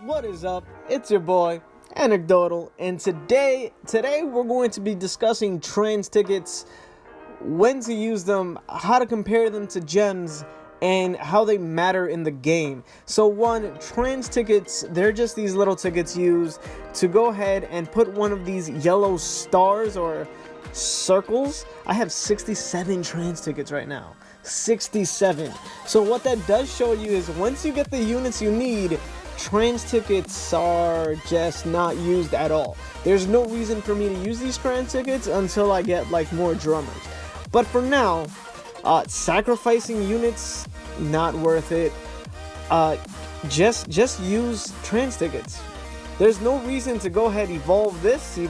What is up? It's your boy, Anecdotal, and today we're going to be discussing trans tickets, when to use them, how to compare them to gems, and how they matter in the game. So one, trans tickets, they're just these little tickets used to go ahead and put one of these yellow stars or circles. I have 67 trans tickets right now. 67. So what that does show you is once you get the units you need, trans tickets are just not used at all. There's no reason for me to use these trans tickets until I get like more drummers. But for now, sacrificing units, not worth it. Just use trans tickets. There's no reason to go ahead, evolve this, and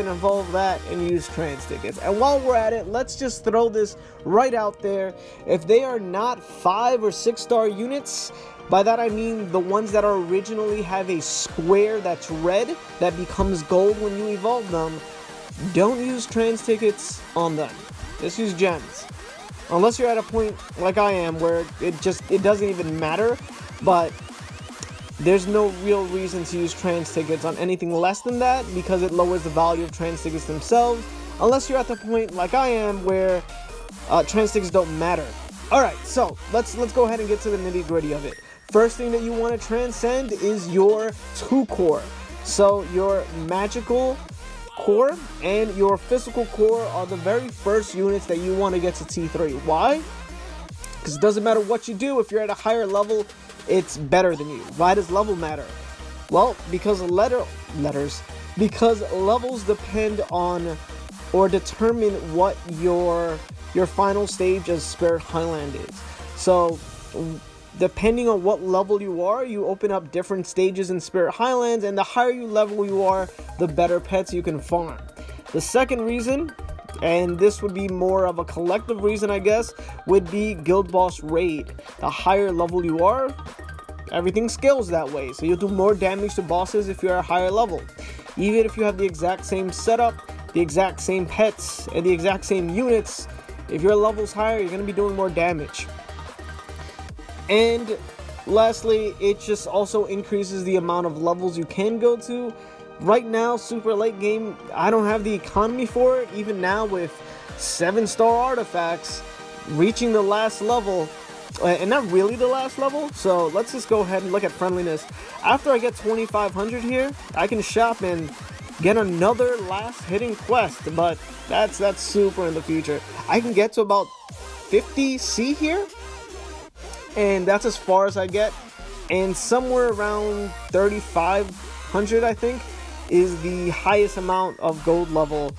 evolve that, and use trans tickets. And while we're at it, let's just throw this right out there. If they are not 5 or 6 star units, by that I mean the ones that originally have a square that's red that becomes gold when you evolve them, don't use trans tickets on them. Just use gems. Unless you're at a point like I am where it doesn't even matter, but there's no real reason to use trans tickets on anything less than that because it lowers the value of trans tickets themselves. Unless you're at the point like I am where trans tickets don't matter. Alright, so let's go ahead and get to the nitty gritty of it. First thing that you want to transcend is your 2 core. So your magical core and your physical core are the very first units that you want to get to T3. Why? Because it doesn't matter what you do, if you're at a higher level, it's better than you. Why does level matter? Well, because levels depend on or determine what your final stage of Spirit Highland is. So depending on what level you are, you open up different stages in Spirit Highlands, and the higher level you are, the better pets you can farm. The second reason, and this would be more of a collective reason I guess, would be Guild Boss Raid. The higher level you are, everything scales that way, so you'll do more damage to bosses if you're a higher level. Even if you have the exact same setup, the exact same pets, and the exact same units, if your level's higher, you're going to be doing more damage. And lastly, it just also increases the amount of levels you can go to. Right now, super late game, I don't have the economy for it. Even now with 7-star artifacts, reaching the last level, and not really the last level. So let's just go ahead and look at friendliness. After I get 2,500 here, I can shop and get another last hitting quest, but that's super in the future. I can get to about 50 C here, and that's as far as I get, and somewhere around 3,500 I think is the highest amount of gold level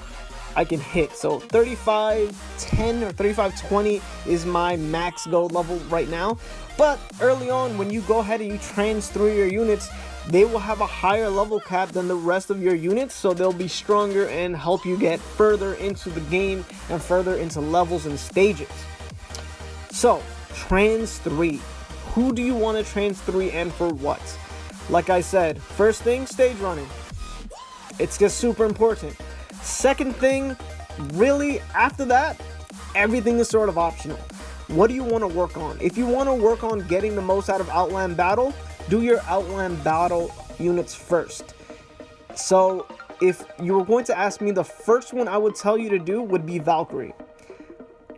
I can hit. So 3510 or 3520 is my max gold level right now. But early on, when you go ahead and you trans through your units, they will have a higher level cap than the rest of your units, so they'll be stronger and help you get further into the game and further into levels and stages. So trans 3. Who do you want to trans 3 and for what? Like I said, first thing, stage running. It's just super important. Second thing, really after that, everything is sort of optional. What do you want to work on? If you want to work on getting the most out of Outland Battle, do your Outland Battle units first. So if you were going to ask me, the first one I would tell you to do would be Valkyrie.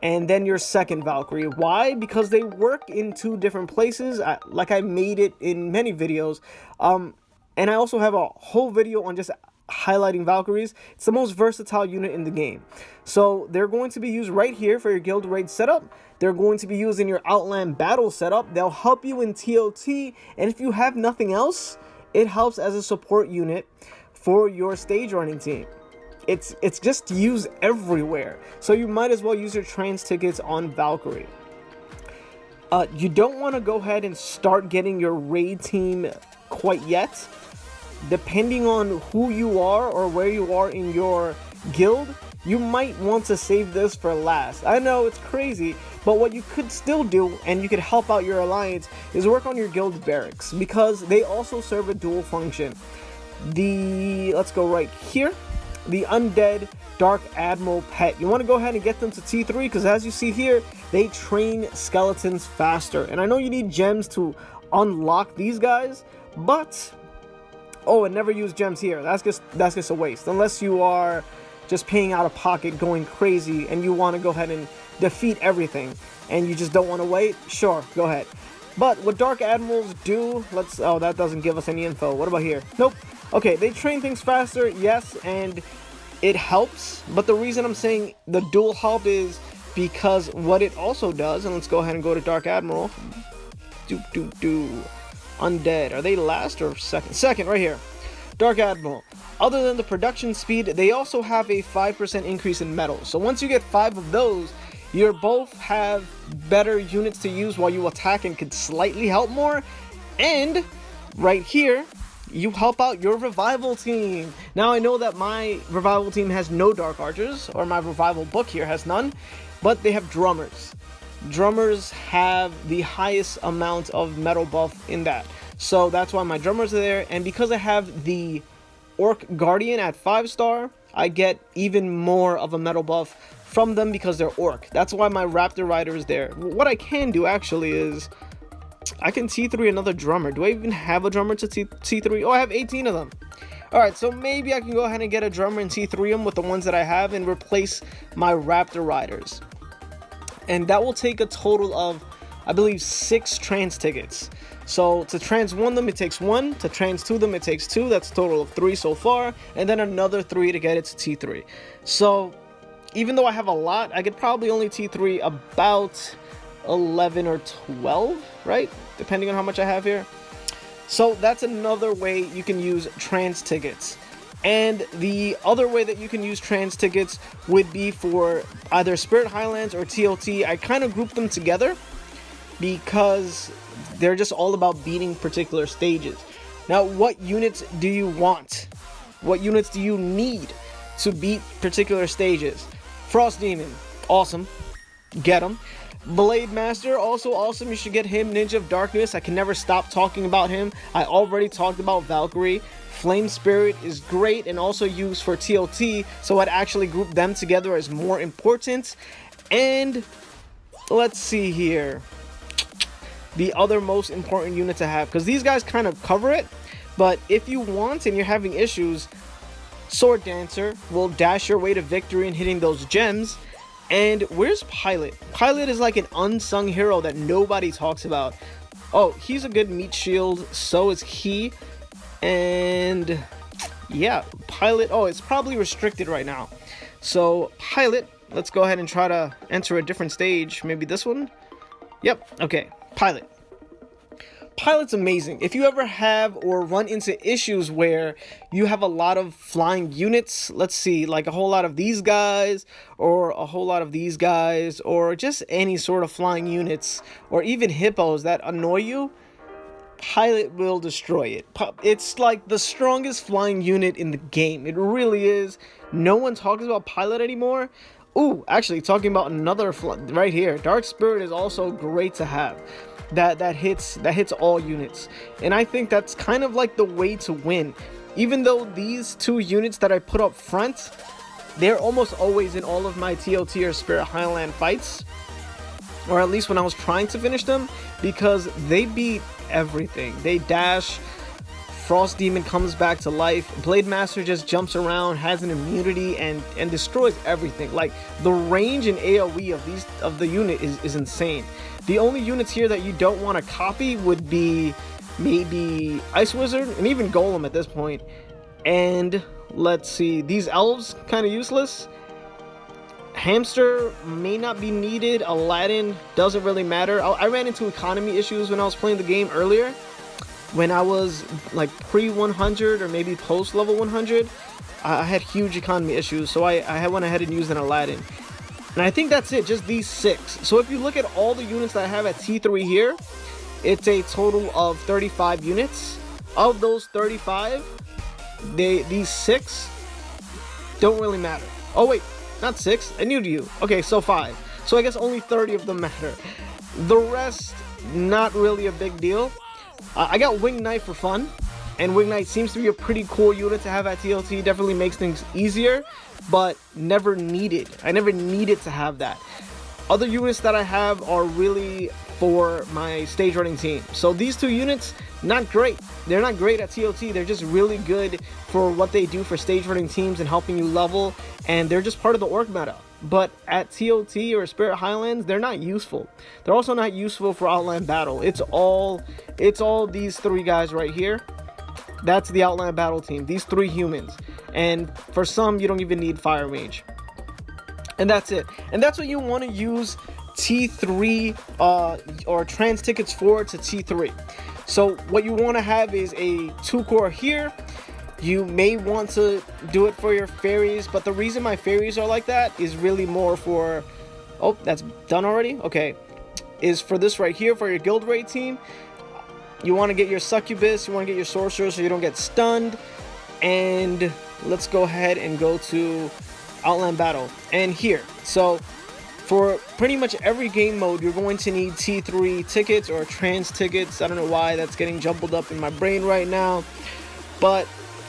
And then your second Valkyrie. Why? Because they work in 2 different places, like I made it in many videos. And I also have a whole video on just highlighting Valkyries. It's the most versatile unit in the game. So they're going to be used right here for your guild raid setup. They're going to be used in your Outland Battle setup. They'll help you in TLT, and if you have nothing else, it helps as a support unit for your stage running team. It's just used everywhere, so you might as well use your trans tickets on Valkyrie. You don't want to go ahead and start getting your raid team quite yet. Depending on who you are or where you are in your guild, you might want to save this for last. I know it's crazy, but what you could still do, and you could help out your alliance, is work on your guild barracks, because they also serve a dual function. Let's go right here. The undead Dark Admiral pet. You want to go ahead and get them to T3 because as you see here, they train skeletons faster. And I know you need gems to unlock these guys, but oh, and never use gems here. That's just a waste unless you are just paying out of pocket, going crazy, and you want to go ahead and defeat everything, and you just don't want to wait. Sure, go ahead. But what Dark Admirals do, oh, that doesn't give us any info. What about here? Nope. Okay, they train things faster, yes, and it helps, but the reason I'm saying the dual help is because what it also does, and let's go ahead and go to Dark Admiral. Undead. Are they last or second? Second, right here. Dark Admiral. Other than the production speed, they also have a 5% increase in metal. So once you get 5 of those, you both have better units to use while you attack and could slightly help more. And right here, you help out your revival team. Now I know that my revival team has no dark archers, or my revival book here has none, but they have drummers. Drummers have the highest amount of metal buff in that. So that's why my drummers are there. And because I have the Orc Guardian at 5-star, I get even more of a metal buff from them because they're Orc. That's why my Raptor Rider is there. What I can do actually is I can T3 another drummer. Do I even have a drummer to T3? Oh, I have 18 of them. Alright, so maybe I can go ahead and get a drummer and T3 them with the ones that I have and replace my Raptor Riders. And that will take a total of, I believe, 6 trans tickets. So to trans 1 them, it takes 1. To trans 2 them, it takes 2. That's a total of 3 so far. And then another 3 to get it to T3. So even though I have a lot, I could probably only T3 about 11 or 12, right? Depending on how much I have here. So that's another way you can use trans tickets. And the other way that you can use trans tickets would be for either Spirit Highlands or TLT. I kind of group them together because they're just all about beating particular stages. Now, what units do you want? What units do you need to beat particular stages? Frost Demon, awesome. Get him. Blade Master, also awesome. You should get him. Ninja of Darkness, I can never stop talking about him. I already talked about Valkyrie. Flame Spirit is great and also used for TLT, so I'd actually group them together as more important. And let's see here. The other most important unit to have, because these guys kind of cover it, but if you want and you're having issues, Sword Dancer will dash your way to victory and hitting those gems. And where's Pilot? Pilot is like an unsung hero that nobody talks about. Oh, he's a good meat shield, so is he. And yeah, Pilot, oh, it's probably restricted right now. So Pilot, let's go ahead and try to enter a different stage. Maybe this one? Yep, okay, Pilot. Pilot's amazing. If you ever have or run into issues where you have a lot of flying units, let's see, like a whole lot of these guys, or a whole lot of these guys, or just any sort of flying units, or even hippos that annoy you, Pilot will destroy it. It's like the strongest flying unit in the game. It really is. No one talks about Pilot anymore. Ooh, actually, talking about another right here. Dark Spirit is also great to have. That hits all units, and I think that's kind of like the way to win. Even though these two units that I put up front, they're almost always in all of my TLT or Spirit Highland fights, or at least when I was trying to finish them, because they beat everything. They dash, Frost Demon comes back to life, Blade Master just jumps around, has an immunity, and destroys everything. Like, the range and AoE of the unit is insane. The only units here that you don't want to copy would be maybe Ice Wizard and even Golem at this point. And let's see, these elves kind of useless. Hamster may not be needed. Aladdin doesn't really matter. I ran into economy issues when I was playing the game earlier. When I was like pre-100 or maybe post-level 100, I had huge economy issues, so I went ahead and used an Aladdin. And I think that's it, just these 6. So if you look at all the units that I have at T3 here, it's a total of 35 units. Of those 35, these 6 don't really matter. Oh wait, not 6, I knew to you. Okay, so 5. So I guess only 30 of them matter. The rest, not really a big deal. I got Winged Knight for fun. and Wing Knight seems to be a pretty cool unit to have at TLT. Definitely makes things easier, but never needed. I never needed to have that. Other units that I have are really for my stage running team. So these two units, not great. They're not great at TLT. They're just really good for what they do for stage running teams and helping you level, and they're just part of the orc meta. But at TLT or Spirit Highlands, they're not useful. They're also not useful for Outland Battle. It's all these three guys right here. That's the Outland Battle team. These three humans. And for some, you don't even need Fire Mage. And that's it. And that's what you want to use T3 or trans tickets for to T3. So what you want to have is a 2-core here. You may want to do it for your fairies, but the reason my fairies are like that is really more for... Oh, that's done already? Okay. Is for this right here, for your guild raid team. You want to get your succubus, you want to get your sorcerer so you don't get stunned. And let's go ahead and go to Outland Battle. And here, so for pretty much every game mode, you're going to need T3 tickets or trans tickets. I don't know why that's getting jumbled up in my brain right now. But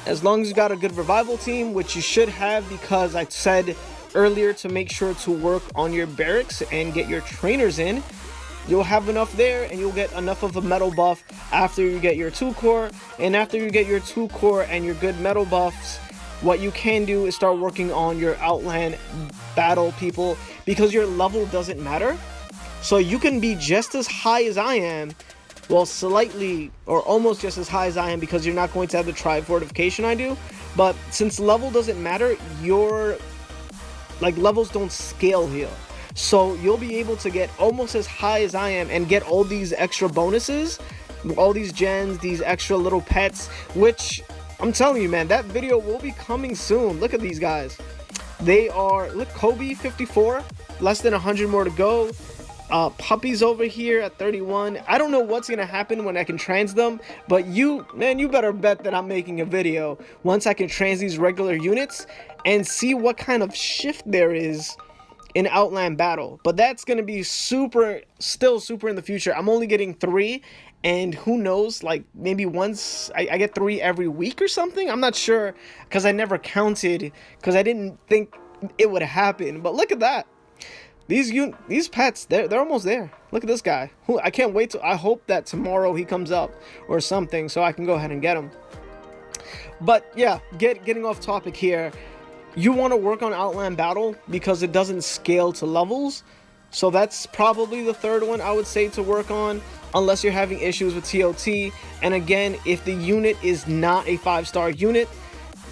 as long as you got a good revival team, which you should have, because I said earlier to make sure to work on your barracks and get your trainers in, you'll have enough there, and you'll get enough of a metal buff after you get your 2-core. And after you get your 2-core and your good metal buffs, what you can do is start working on your Outland Battle people, because your level doesn't matter. So you can be just as high as I am, well, slightly or almost just as high as I am, because you're not going to have the tribe fortification I do. But since level doesn't matter, your levels don't scale here. So you'll be able to get almost as high as I am and get all these extra bonuses, all these gens, these extra little pets, which I'm telling you, man, that video will be coming soon. Look at these guys. They are, look, Kobe 54, less than 100 more to go. Puppies over here at 31. I don't know what's gonna happen when I can trans them, but you better bet that I'm making a video once I can trans these regular units and see what kind of shift there is in Outland Battle. But that's gonna be still super in the future. I'm only getting 3, and who knows, like maybe once I get 3 every week or something. I'm not sure, because I never counted, because I didn't think it would happen. But look at that. These pets, they're almost there. Look at this guy. I can't wait I hope that tomorrow he comes up or something, so I can go ahead and get him. But yeah, getting off topic here. You want to work on Outland Battle because it doesn't scale to levels. So that's probably the third one I would say to work on, unless you're having issues with TLT. And again, if the unit is not a 5-star unit,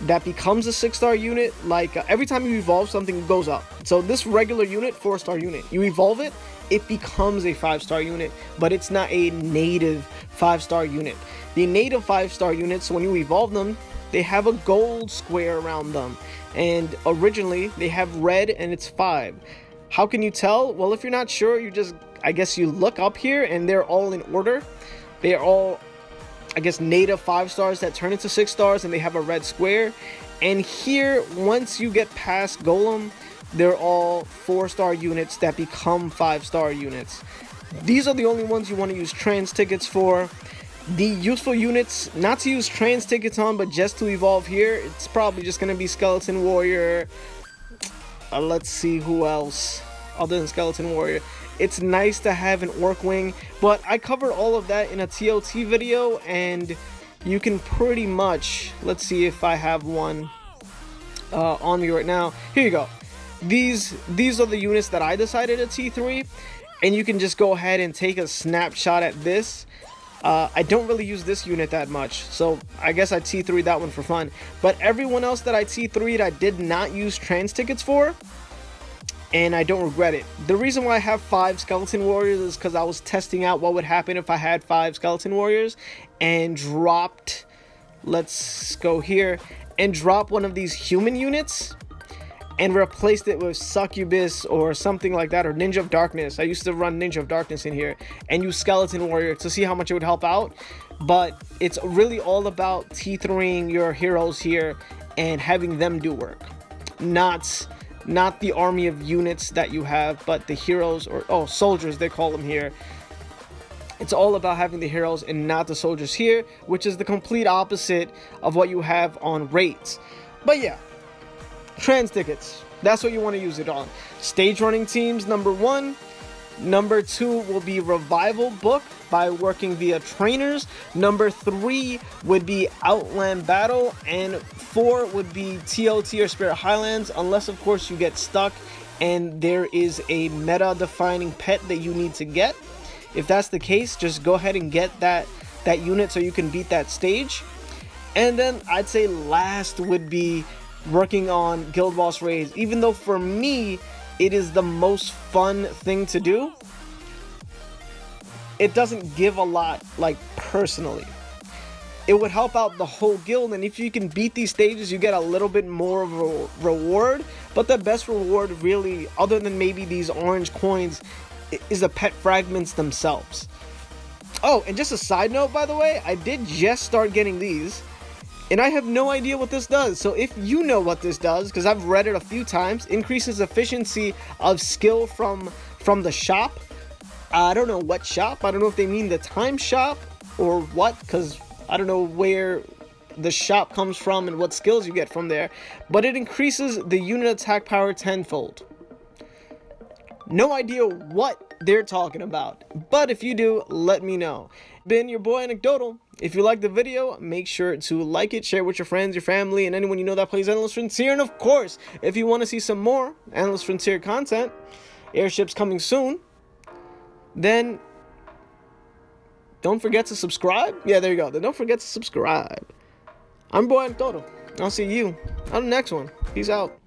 that becomes a 6-star unit. Like every time you evolve something, it goes up. So this regular unit, 4-star unit, you evolve it, it becomes a 5-star unit, but it's not a native 5-star unit. The native 5-star units, when you evolve them, they have a gold square around them, and originally they have red and it's 5. How can you tell? Well, if you're not sure, you just, I guess you look up here and they're all in order. They are all, I guess, native 5-stars that turn into 6-stars, and they have a red square. And here, once you get past Golem, they're all 4-star units that become 5-star units. These are the only ones you want to use trans tickets for. The useful units, not to use trans tickets on, but just to evolve here, it's probably just going to be Skeleton Warrior. Let's see who else other than Skeleton Warrior. It's nice to have an Orc Wing, but I covered all of that in a TLT video, and you can pretty much, let's see if I have one on me right now. Here you go. These are the units that I decided at T3, and you can just go ahead and take a snapshot at this. I don't really use this unit that much, so I guess I T3'd that one for fun. But everyone else that I T3'd, I did not use trans tickets for, and I don't regret it. The reason why I have 5 Skeleton Warriors is because I was testing out what would happen if I had 5 Skeleton Warriors and dropped, let's go here, and drop one of these human units and replaced it with Succubus or something like that, or Ninja of Darkness. I used to run Ninja of Darkness in here, and use Skeleton Warrior to see how much it would help out. But it's really all about T3ing your heroes here and having them do work. Not the army of units that you have, but the heroes, or soldiers they call them here. It's all about having the heroes and not the soldiers here, which is the complete opposite of what you have on raids. But yeah, trans tickets, that's what you want to use it on. Stage running teams, number 1. Number 2 will be revival book by working via trainers. Number 3 would be Outland battle, and 4 would be TLT or Spirit Highlands, unless of course you get stuck and there is a meta defining pet that you need to get. If that's the case, just go ahead and get that unit so you can beat that stage. And then I'd say last would be working on guild boss raids, even though for me it is the most fun thing to do. It doesn't give a lot, like, personally. It would help out the whole guild, and if you can beat these stages, you get a little bit more of a reward. But the best reward, really, other than maybe these orange coins, is the pet fragments themselves. Oh, and just a side note, by the way, I did just start getting these, and I have no idea what this does. So if you know what this does, because I've read it a few times, increases efficiency of skill from the shop. I don't know what shop. I don't know if they mean the time shop or what, because I don't know where the shop comes from and what skills you get from there. But it increases the unit attack power tenfold. No idea what they're talking about, but if you do, let me know. Been your boy Anecdotal. If you like the video, make sure to like it, share with your friends, your family, and anyone you know that plays Endless Frontier. And of course, if you want to see some more Endless Frontier content, airships coming soon, then don't forget to subscribe. Yeah, there you go. Then don't forget to subscribe. I'm boy Anecdotal. I'll see you on the next one. Peace out.